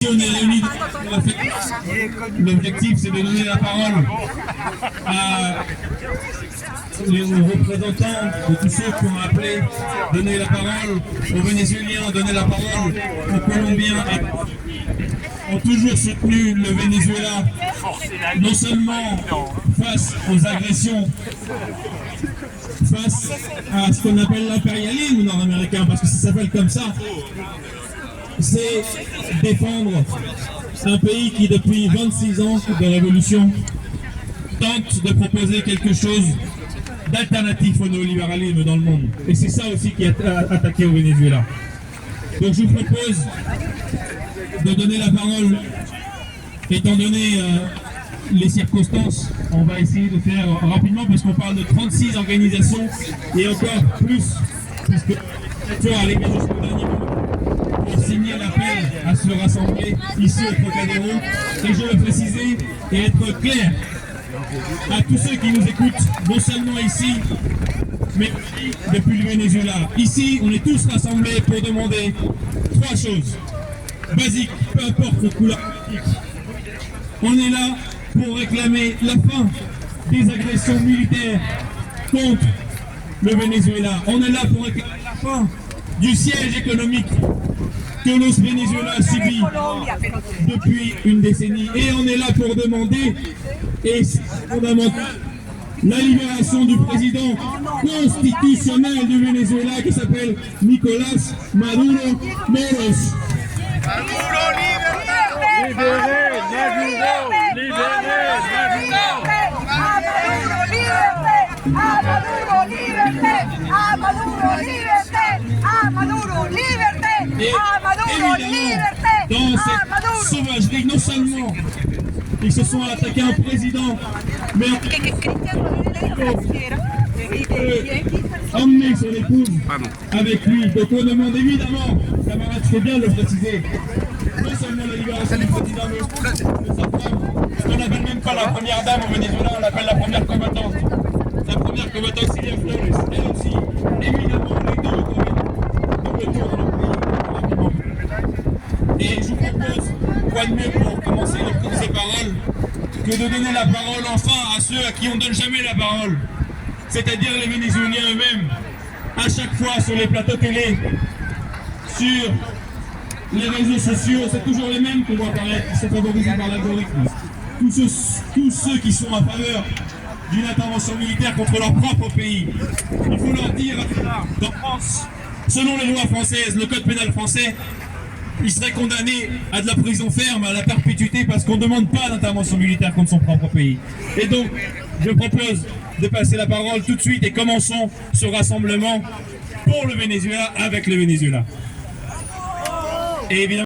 On est réunis. L'objectif, c'est de donner la parole aux représentants de tous ceux qui ont appelé, donner la parole aux Vénézuéliens, donner la parole aux Colombiens, ont toujours soutenu le Venezuela, non seulement face aux agressions, face à ce qu'on appelle l'impérialisme nord-américain, parce que ça s'appelle comme ça, c'est défendre un pays qui, depuis 26 ans de révolution, tente de proposer quelque chose d'alternatif au néolibéralisme dans le monde. Et c'est ça aussi qui est attaqué au Venezuela. Donc je vous propose de donner la parole, étant donné les circonstances. On va essayer de faire rapidement parce qu'on parle de 36 organisations et encore plus, puisque tu vois, aller jusqu'au dernier moment pour signer l'appel à se rassembler ici au Trocadéro. Et je veux préciser et être clair à tous ceux qui nous écoutent, non seulement ici, mais aussi depuis le Venezuela. Ici, on est tous rassemblés pour demander trois choses basiques, peu importe notre couleur politique. On est là pour réclamer la fin des agressions militaires contre le Venezuela. On est là pour réclamer la fin du siège économique que le Venezuela subit depuis une décennie. Et on est là pour demander, et c'est fondamental, la libération du président constitutionnel du Venezuela qui s'appelle Nicolás Maduro Moros. Maduro, libertad! Libérez Maduro! Libérez Maduro! Et évidemment, dans cette sauvagerie, non seulement ils se sont attaqués à un président, mais emmener son épouse avec lui. Donc on demande évidemment, camarades, il faut bien le préciser, non seulement la libération du président, mais aussi de sa femme. On n'appelle même pas la première dame au Venezuela, on l'appelle la première combattante. La première combattante, Cilia Flores. Elle aussi, évidemment, les deux double tour dans le pays, rapidement. Et je vous propose, quoi de mieux pour commencer ces paroles, que de donner la parole enfin à ceux à qui on ne donne jamais la parole, c'est-à-dire les Vénézuéliens eux-mêmes. À chaque fois sur les plateaux télé, sur les réseaux sociaux, c'est toujours les mêmes qu'on voit apparaître, qui sont favorisés par l'algorithme. Tous ceux qui sont en faveur d'une intervention militaire contre leur propre pays. Il faut leur dire, en France, selon les lois françaises, le code pénal français, il serait condamné à de la prison ferme, à la perpétuité, parce qu'on ne demande pas d'intervention militaire contre son propre pays. Et donc, je propose de passer la parole tout de suite et commençons ce rassemblement pour le Venezuela avec le Venezuela. Et évidemment,